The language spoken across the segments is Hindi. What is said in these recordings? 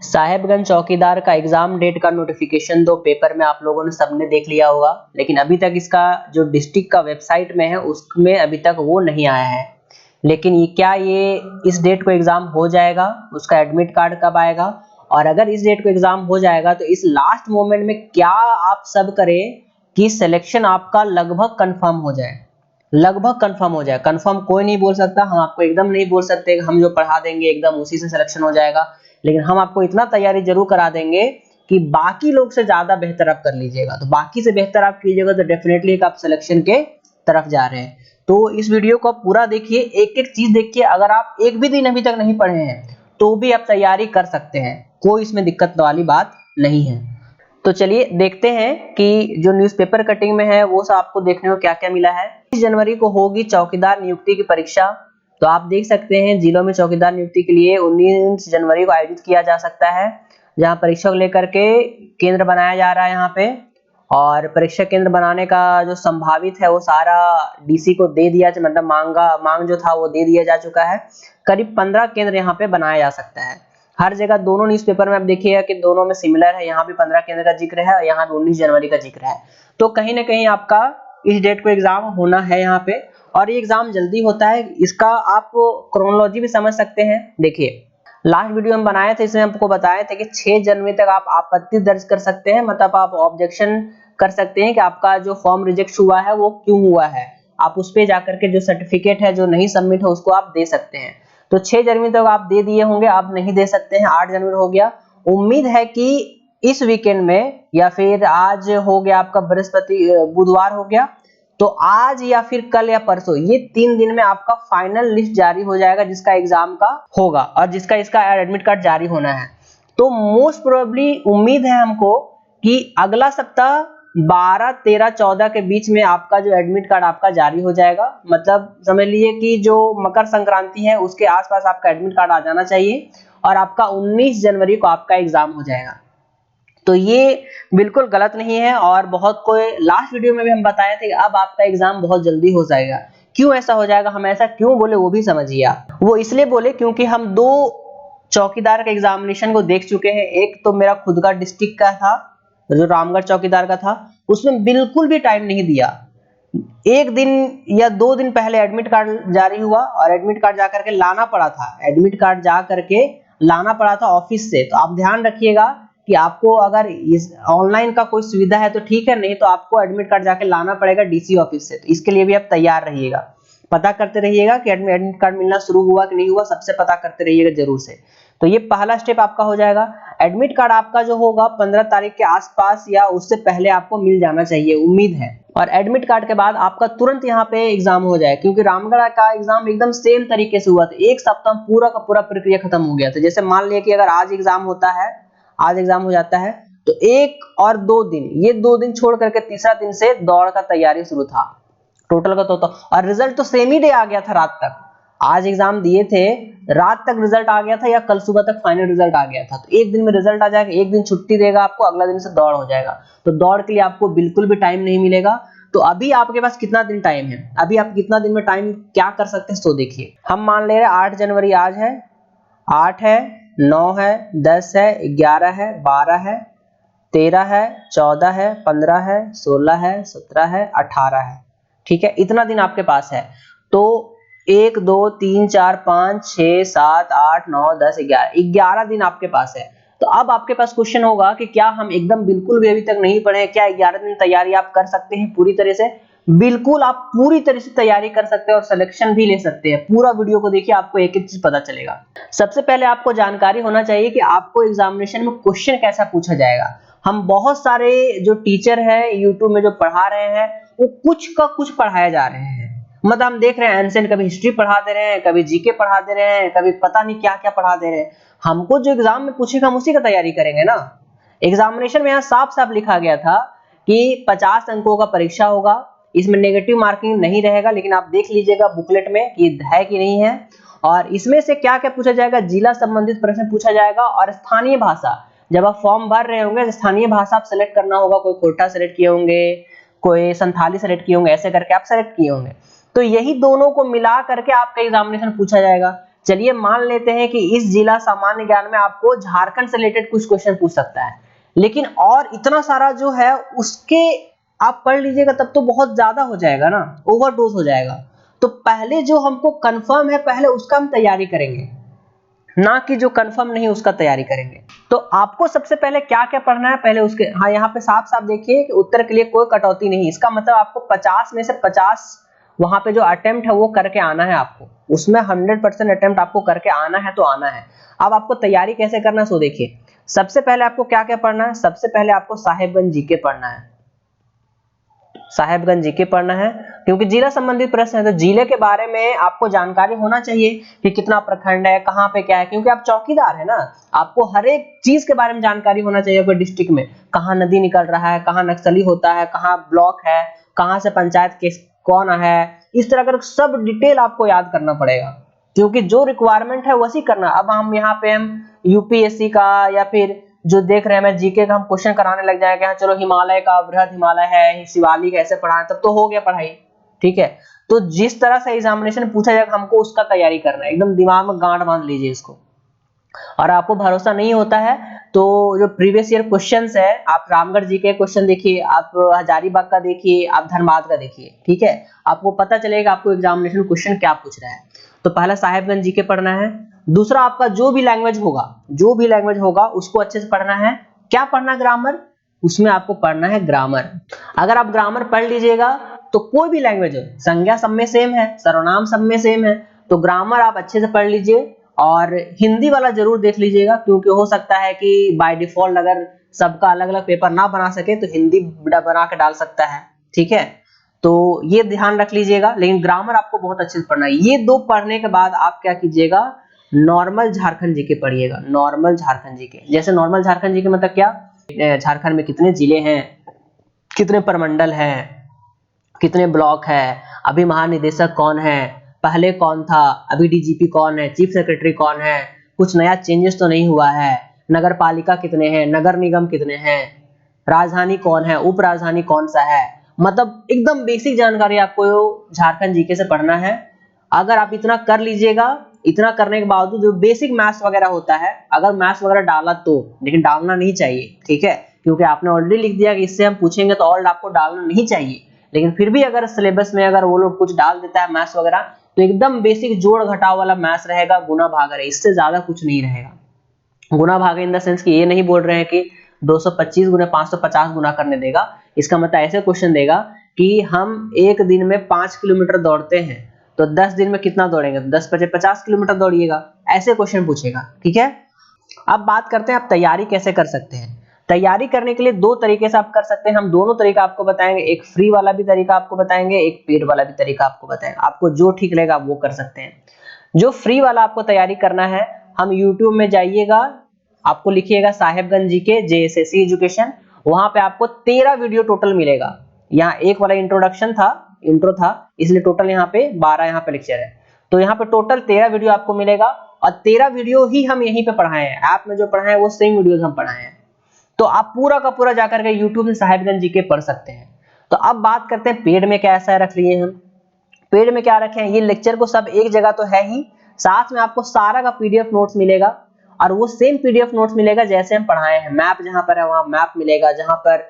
साहेबगंज चौकीदार का एग्जाम डेट का नोटिफिकेशन दो पेपर में आप लोगों ने सबने देख लिया होगा, लेकिन अभी तक इसका जो डिस्ट्रिक्ट का वेबसाइट में है उसमें अभी तक वो नहीं आया है। लेकिन ये इस डेट को एग्जाम हो जाएगा, उसका एडमिट कार्ड कब आएगा, और अगर इस डेट को एग्जाम हो जाएगा तो इस लास्ट मोमेंट में क्या आप सब करें कि सिलेक्शन आपका लगभग कंफर्म हो जाए। लगभग कंफर्म हो जाए, कंफर्म कोई नहीं बोल सकता, हम आपको एकदम नहीं बोल सकते हम जो पढ़ा देंगे एकदम उसी से सिलेक्शन हो जाएगा, लेकिन हम आपको इतना तैयारी जरूर करा देंगे कि बाकी लोग से ज्यादा बेहतर आप कर लीजिएगा। तो बाकी से बेहतर आप कीजिएगा तो डेफिनेटली आप सिलेक्शन के तरफ जा रहे हैं। तो इस वीडियो को पूरा देखिए, एक एक चीज देखिए। अगर आप एक भी दिन अभी तक नहीं पढ़े हैं तो भी आप तैयारी कर सकते हैं, कोई इसमें दिक्कत वाली बात नहीं है। तो चलिए देखते हैं कि जो न्यूज़पेपर कटिंग में है वो सब आपको देखने को क्या क्या मिला है। 20 जनवरी को होगी चौकीदार नियुक्ति की परीक्षा। तो आप देख सकते हैं जिलों में चौकीदार नियुक्ति के लिए 19 जनवरी को आयोजित किया जा सकता है, जहां परीक्षा को लेकर के केंद्र बनाया जा रहा है यहाँ पे। और परीक्षा केंद्र बनाने का जो संभावित है वो सारा डीसी को दे दिया, मतलब मांग जो था वो दे दिया जा चुका है। करीब 15 केंद्र यहाँ पे बनाया जा सकता है। हर जगह दोनों न्यूज़पेपर में आप देखिएगा कि दोनों में सिमिलर है, यहाँ भी 15 केंद्र का जिक्र है और यहाँ भी 19 जनवरी का जिक्र है। तो कहीं ना कहीं आपका इस डेट को एग्जाम होना है यहाँ पे, और ये एग्जाम जल्दी होता है। इसका आप क्रोनोलॉजी भी समझ सकते हैं। देखिए लास्ट वीडियो हम बनाए थे, इसमें आपको बताए थे कि 6 जनवरी तक आप आपत्ति दर्ज कर सकते हैं, मतलब आप ऑब्जेक्शन कर सकते हैं कि आपका जो फॉर्म रिजेक्ट हुआ है वो क्यों हुआ है। आप उस पे जाकर के जो सर्टिफिकेट है जो नहीं सबमिट है उसको आप दे सकते हैं। तो 6 जनवरी तक आप दे दिए होंगे, आप नहीं दे सकते हैं। 8 जनवरी हो गया। उम्मीद है कि इस वीकेंड में या फिर आज हो गया आपका बुधवार हो गया, तो आज या फिर कल या परसों ये 3 दिन में आपका फाइनल लिस्ट जारी हो जाएगा जिसका एग्जाम का होगा और जिसका इसका एडमिट कार्ड जारी होना है। तो मोस्ट प्रोबेबली उम्मीद है हमको कि अगला सप्ताह 12, 13, 14 के बीच में आपका जो एडमिट कार्ड आपका जारी हो जाएगा। मतलब समझ लीजिए कि जो मकर संक्रांति है उसके आसपास आपका एडमिट कार्ड आ जाना चाहिए और आपका 19 जनवरी को आपका एग्जाम हो जाएगा। तो ये बिल्कुल गलत नहीं है। और बहुत कोई लास्ट वीडियो में भी हम बताए थे कि अब आपका एग्जाम बहुत जल्दी हो जाएगा। क्यों ऐसा हो जाएगा, हम ऐसा क्यों बोले वो भी समझिए आप। वो इसलिए बोले क्योंकि हम 2 चौकीदार के एग्जामिनेशन को देख चुके हैं। एक तो मेरा खुद का डिस्ट्रिक्ट का था जो रामगढ़ चौकीदार का था, उसमें बिल्कुल भी टाइम नहीं दिया। 1 दिन या 2 दिन पहले एडमिट कार्ड जारी हुआ और एडमिट कार्ड जाकर के लाना पड़ा था, एडमिट कार्ड जा करके लाना पड़ा था ऑफिस से। तो आप ध्यान रखिएगा कि आपको अगर इस ऑनलाइन का कोई सुविधा है तो ठीक है, नहीं तो आपको एडमिट कार्ड जाके लाना पड़ेगा डीसी ऑफिस से। तो इसके लिए भी आप तैयार रहिएगा, पता करते रहिएगा कि एडमिट कार्ड मिलना शुरू हुआ कि नहीं हुआ, सबसे पता करते रहिएगा जरूर से। तो ये पहला स्टेप आपका हो जाएगा। एडमिट कार्ड आपका जो होगा 15 तारीख के आसपास या उससे पहले आपको मिल जाना चाहिए, उम्मीद है। और एडमिट कार्ड के बाद आपका तुरंत यहाँ पे एग्जाम हो जाए, क्योंकि रामगढ़ का एग्जाम एकदम सेम तरीके से हुआ था। एक सप्ताह में पूरा का पूरा प्रक्रिया खत्म हो गया था। जैसे मान लिया कि अगर आज एग्जाम होता है, आज एग्जाम हो जाता है, तो 1 और 2 दिन, ये 2 दिन छोड़ करके तीसरा दिन से दौड़ का तैयारी शुरू था टोटल का। तो और रिजल्ट तो सेम ही डे आ गया था रात तक। आज एग्जाम दिए थे, रात तक रिजल्ट आ गया था या कल सुबह तक फाइनल रिजल्ट आ गया था। तो 1 दिन में रिजल्ट आ जाएगा, 1 दिन छुट्टी देगा आपको, अगला दिन से दौड़ हो जाएगा। तो दौड़ के लिए आपको बिल्कुल भी टाइम नहीं मिलेगा। तो अभी आपके पास कितना दिन टाइम है, अभी आप कितना दिन में टाइम क्या कर सकते हैं तो देखिए। हम मान ले रहे हैं 8 जनवरी आज है, 8 है, 9 है, 10 है, 11 है, 12 है, 13 है, 14 है, 15 है, 16 है, 17 है, 18 है। ठीक है, इतना दिन आपके पास है। तो 1, 2, 3, 4, 5, 6, 7, 8, 9, 10, 11 दिन आपके पास है। तो अब आपके पास क्वेश्चन होगा कि क्या हम एकदम बिल्कुल भी अभी तक नहीं पढ़े, क्या 11 दिन तैयारी आप कर सकते हैं पूरी तरह से? बिल्कुल आप पूरी तरह से तैयारी कर सकते हैं और सिलेक्शन भी ले सकते हैं। पूरा वीडियो को देखिए, आपको एक एक चीज पता चलेगा। सबसे पहले आपको जानकारी होना चाहिए कि आपको एग्जामिनेशन में क्वेश्चन कैसा पूछा जाएगा। हम बहुत सारे जो टीचर है यूट्यूब में जो पढ़ा रहे हैं वो कुछ का कुछ पढ़ाए जा रहे हैं। मतलब हम देख रहे हैं एंशिएंट, कभी हिस्ट्री पढ़ा दे रहे हैं, कभी जीके पढ़ा दे रहे हैं, कभी पता नहीं क्या क्या पढ़ा दे रहे हैं। हमको जो एग्जाम में पूछेगा हम उसी का तैयारी करेंगे ना। एग्जामिनेशन में यहाँ साफ साफ लिखा गया था कि 50 अंकों का परीक्षा होगा, इसमें नेगेटिव मार्किंग नहीं रहेगा। लेकिन आप देख लीजिएगा बुकलेट में कि है कि नहीं है। और इसमें से क्या क्या पूछा जाएगा, जिला संबंधित प्रश्न पूछा जाएगा और स्थानीय भाषा। जब आप फॉर्म भर रहे होंगे स्थानीय भाषा आप सेलेक्ट करना होगा, कोई कोटा सेलेक्ट किए होंगे, कोई संथाली सेलेक्ट किए होंगे, ऐसे करके आप सेलेक्ट किए होंगे। तो यही दोनों को मिला करके आपका एग्जामिनेशन पूछा जाएगा। चलिए मान लेते हैं कि इस जिला सामान्य ज्ञान में आपको झारखंड से रिलेटेड कुछ क्वेश्चन पूछ सकता है, लेकिन और इतना सारा जो है उसके आप पढ़ लीजिएगा तब तो बहुत ज्यादा हो जाएगा ना, ओवरडोज हो जाएगा। तो पहले जो हमको कंफर्म है पहले उसका हम तैयारी करेंगे, ना कि जो कंफर्म नहीं उसका तैयारी करेंगे। तो आपको सबसे पहले क्या क्या पढ़ना है पहले उसके, हाँ यहाँ पे साफ साफ देखिए कि उत्तर के लिए कोई कटौती नहीं, इसका मतलब आपको 50 में से 50 वहां पे जो अटेम्प्ट है वो करके आना है, आपको उसमें 100% अटेम्प्ट आपको करके आना है तो आना है। अब आपको तैयारी कैसे करना है सो देखिए, सबसे पहले आपको क्या क्या पढ़ना है, सबसे पहले आपको साहेबगंज जीके पढ़ना है, साहेबगंज जीके पढ़ना है, क्योंकि जिला संबंधित प्रश्न है तो जिले के बारे में आपको जानकारी होना चाहिए कि कितना प्रखंड है, कहाँ पे क्या है, क्योंकि आप चौकीदार है ना, आपको हर एक चीज के बारे में जानकारी होना चाहिए। कोई डिस्ट्रिक्ट में कहाँ नदी निकल रहा है, कहाँ नक्सली होता है, कहाँ ब्लॉक है, कहाँ से पंचायत के कौन है, इस तरह का सब डिटेल आपको याद करना पड़ेगा, क्योंकि जो रिक्वायरमेंट है वैसी करना। अब हम यहाँ पे हम यूपीएससी का या फिर जो देख रहे हैं मैं जीके का हम क्वेश्चन कराने लग जाएंगे, हाँ चलो हिमालय का बृहद हिमालय है, शिवालिक ऐसे पढ़ाएं तब तो हो गया पढ़ाई, ठीक है। तो जिस तरह से एग्जामिनेशन पूछा जाएगा हमको उसका तैयारी करना है, एकदम दिमाग में गांठ बांध लीजिए इसको। और आपको भरोसा नहीं होता है तो जो प्रीवियस ईयर क्वेश्चंस है, आप रामगढ़ जी के क्वेश्चन देखिए, आप हजारीबाग का देखिए, आप धनबाद का देखिए, ठीक है, आपको पता चलेगा आपको एग्जामिनेशन क्वेश्चन क्या पूछ रहा है। तो पहला साहेबगंज जी के पढ़ना है। दूसरा आपका जो भी लैंग्वेज होगा, जो भी लैंग्वेज होगा उसको अच्छे से पढ़ना है। क्या पढ़ना है, ग्रामर, उसमें आपको पढ़ना है ग्रामर। अगर आप ग्रामर पढ़ लीजिएगा तो कोई भी लैंग्वेज हो, संज्ञा सब में सेम है, सर्वनाम सब में सेम है, तो ग्रामर आप अच्छे से पढ़ लीजिए। और हिंदी वाला जरूर देख लीजिएगा, क्योंकि हो सकता है कि बाय डिफॉल्ट अगर सबका अलग अलग पेपर ना बना सके तो हिंदी बना के डाल सकता है, ठीक है, तो ये ध्यान रख लीजिएगा। लेकिन ग्रामर आपको बहुत अच्छे से पढ़ना है। ये दो पढ़ने के बाद आप क्या कीजिएगा, नॉर्मल झारखंड जीके पढ़िएगा। नॉर्मल झारखंड जीके, जैसे नॉर्मल झारखंड जीके मतलब क्या, झारखंड में कितने जिले हैं, कितने प्रमंडल हैं, कितने ब्लॉक है, अभी महानिदेशक कौन है, पहले कौन था, अभी डीजीपी कौन है, चीफ सेक्रेटरी कौन है, कुछ नया चेंजेस तो नहीं हुआ है, नगर पालिका कितने हैं, नगर निगम कितने हैं, राजधानी कौन है, उप राजधानी कौन सा है, मतलब एकदम बेसिक जानकारी आपको झारखंड जीके से पढ़ना है। अगर आप इतना कर लीजिएगा, इतना करने के बावजूद जो बेसिक मैथ्स वगैरह होता है, अगर मैथ्स वगैरह डाला तो, लेकिन डालना नहीं चाहिए, ठीक है, क्योंकि आपने ऑलरेडी लिख दिया कि इससे हम पूछेंगे तो ऑल आपको डालना नहीं चाहिए। लेकिन फिर भी अगर सिलेबस में अगर वो लोग कुछ डाल देता है मैथ्स वगैरह, तो एकदम बेसिक जोड़ घटाव वाला मैथ्स रहेगा, गुना भागा है, इससे ज्यादा कुछ नहीं रहेगा। गुना भागा इन द सेंस कि ये नहीं बोल रहे हैं कि 225 गुना 550 गुना करने देगा, इसका मतलब ऐसे क्वेश्चन देगा कि हम एक दिन में 5 किलोमीटर दौड़ते हैं तो 10 दिन में कितना दौड़ेंगे, तो 10 × 50 किलोमीटर दौड़िएगा, ऐसे क्वेश्चन पूछेगा, ठीक है। अब बात करते हैं आप तैयारी कैसे कर सकते हैं। तैयारी करने के लिए दो तरीके से आप कर सकते हैं, हम दोनों तरीका आपको बताएंगे, एक फ्री वाला भी तरीका आपको बताएंगे, एक पेड वाला भी तरीका आपको बताएंगे, आपको जो ठीक लगेगा आप वो कर सकते हैं। जो फ्री वाला आपको तैयारी करना है, हम यूट्यूब में जाइएगा, आपको लिखिएगा साहेबगंज जीके जेएसएससी एजुकेशन, वहां पे आपको 13 वीडियो टोटल मिलेगा। यहाँ एक वाला इंट्रोडक्शन था, इंट्रो था, इसलिए टोटल यहाँ पे 12 यहाँ पे लेक्चर है, तो यहाँ पे टोटल 13 वीडियो आपको मिलेगा, और 13 वीडियो ही हम यहीं पे पढ़ाए हैं, ऐप में जो पढ़ाए हैं वो सेम वीडियोस हम पढ़ाए हैं। तो आप पूरा का पूरा जाकर के YouTube से साहेबगंज जीके पढ़ सकते हैं। तो अब बात करते हैं पेड में क्या ऐसा रख लिए हम। पेड में क्या रखे हैं, ये लेक्चर को सब एक जगह तो है ही, साथ में आपको सारा का पीडीएफ नोट्स मिलेगा, और वो सेम पीडीएफ नोट्स मिलेगा जैसे हम पढ़ाए हैं। मैप जहां पर है वहां मैप मिलेगा, जहां पर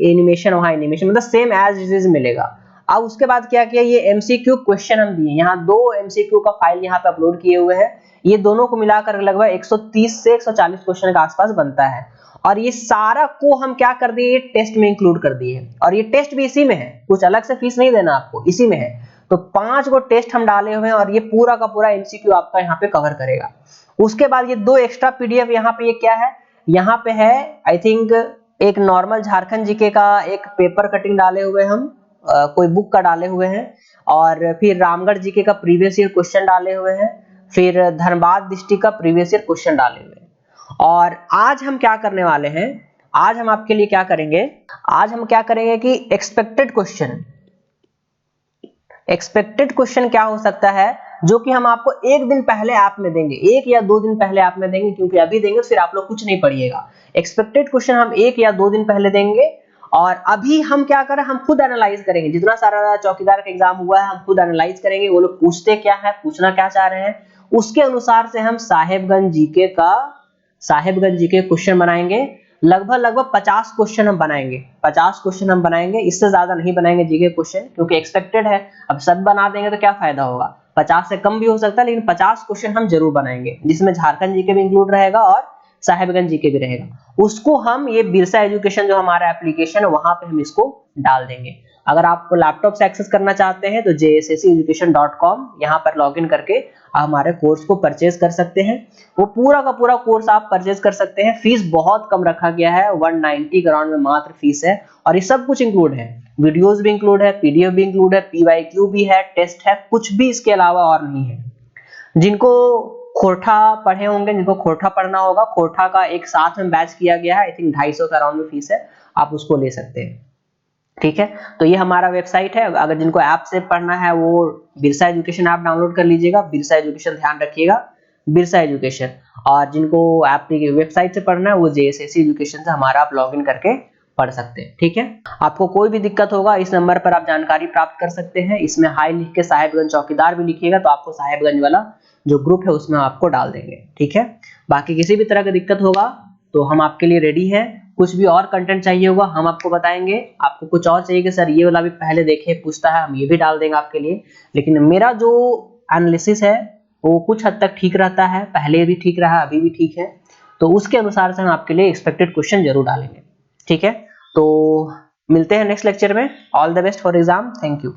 एनिमेशन वहां एनिमेशन, मतलब सेम एज इट इज मिलेगा। अब उसके बाद क्या किया, ये एमसीक्यू क्वेश्चन हम दिए, यहाँ 2 एमसीक्यू का फाइल यहाँ पे अपलोड किए हुए हैं, ये दोनों को मिलाकर लगभग 130 से 140 क्वेश्चन के आसपास बनता है। और ये सारा को हम क्या कर दिए, टेस्ट में इंक्लूड कर दिए, और ये टेस्ट भी इसी में है, कुछ अलग से फीस नहीं देना आपको, इसी में है। तो 5 गो टेस्ट हम डाले हुए हैं, और ये पूरा का पूरा एमसीक्यू आपका यहाँ पे कवर करेगा। उसके बाद ये 2 एक्स्ट्रा पीडीएफ यहाँ पे, ये क्या है, यहाँ पे है आई थिंक एक नॉर्मल झारखंड जीके का एक पेपर कटिंग डाले हुए हम, कोई बुक का डाले हुए हैं, और फिर रामगढ़ जीके का प्रीवियस ईयर क्वेश्चन डाले हुए हैं, फिर धनबाद डिस्ट्रिक्ट का प्रीवियस ईयर क्वेश्चन डाले हुए हैं। और आज हम क्या करने वाले हैं, आज हम आपके लिए क्या करेंगे, आज हम क्या करेंगे कि एक्सपेक्टेड क्वेश्चन क्या हो सकता है, जो कि हम आपको एक दिन पहले ऐप में देंगे, 1 या 2 दिन पहले ऐप में देंगे, क्योंकि अभी देंगे फिर आप लोग कुछ नहीं पढ़िएगा। एक्सपेक्टेड क्वेश्चन हम 1 या 2 दिन पहले देंगे, और अभी हम क्या करें, हम खुद एनालाइज करेंगे, जितना सारा चौकीदार का एग्जाम हुआ है हम खुद एनालाइज करेंगे, वो लोग पूछते क्या है, पूछना क्या चाह रहे हैं, उसके अनुसार से हम साहेबगंज जीके क्वेश्चन बनाएंगे। लगभग 50 क्वेश्चन हम बनाएंगे, 50 क्वेश्चन हम बनाएंगे, इससे ज्यादा नहीं बनाएंगे जीके क्वेश्चन, क्योंकि एक्सपेक्टेड है। अब सब बना देंगे तो क्या फायदा होगा, 50 से कम भी हो सकता है, लेकिन 50 क्वेश्चन हम जरूर बनाएंगे, जिसमें झारखंड जीके भी इंक्लूड रहेगा और साहेबगंज जीके भी रहेगा। उसको हम ये बिरसा एजुकेशन जो हमारा एप्लीकेशन है वहां पे हम इसको डाल देंगे। अगर आप लैपटॉप से एक्सेस करना चाहते हैं तो jsseducation.com यहाँ पर लॉगिन करके आप हमारे कोर्स को परचेज कर सकते हैं। वो पूरा का पूरा कोर्स आप परचेज कर सकते हैं। फीस बहुत कम रखा गया है, 190 के अराउंड में मात्र फीस है, और ये सब कुछ इंक्लूड है, वीडियोस भी इंक्लूड है, पीडीएफ भी इंक्लूड है, पीवाईक्यू भी है, टेस्ट है, कुछ भी इसके अलावा और नहीं है। जिनको खोरठा पढ़े होंगे, जिनको खोरठा पढ़ना होगा, खोरठा का एक साथ में बैच किया गया है, आई थिंक 250 के अराउंड में फीस है, आप उसको ले सकते हैं। ठीक है, तो ये हमारा वेबसाइट है। अगर जिनको ऐप से पढ़ना है वो बिरसा एजुकेशन ऐप डाउनलोड कर लीजिएगा, बिरसा एजुकेशन ध्यान रखिएगा, बिरसा एजुकेशन। और जिनको ऐप की वेबसाइट से पढ़ना है वो जेएसएससी एजुकेशन से हमारा आप लॉगिन करके पढ़ सकते हैं। ठीक है, आपको कोई भी दिक्कत होगा इस नंबर पर आप जानकारी प्राप्त कर सकते हैं। इसमें हाई लिख के साहेबगंज चौकीदार भी लिखिएगा तो आपको साहेबगंज वाला जो ग्रुप है उसमें आपको डाल देंगे। ठीक है, बाकी किसी भी तरह का दिक्कत होगा तो हम आपके लिए रेडी हैं। कुछ भी और कंटेंट चाहिए होगा हम आपको बताएंगे। आपको कुछ और चाहिए कि सर ये वाला भी पहले देखे पूछता है, हम ये भी डाल देंगे आपके लिए। लेकिन मेरा जो एनालिसिस है वो कुछ हद तक ठीक रहता है, पहले भी ठीक रहा, अभी भी ठीक है, तो उसके अनुसार से हम आपके लिए एक्सपेक्टेड क्वेश्चन जरूर डालेंगे। ठीक है, तो मिलते हैं नेक्स्ट लेक्चर में। All the best for exam, thank you.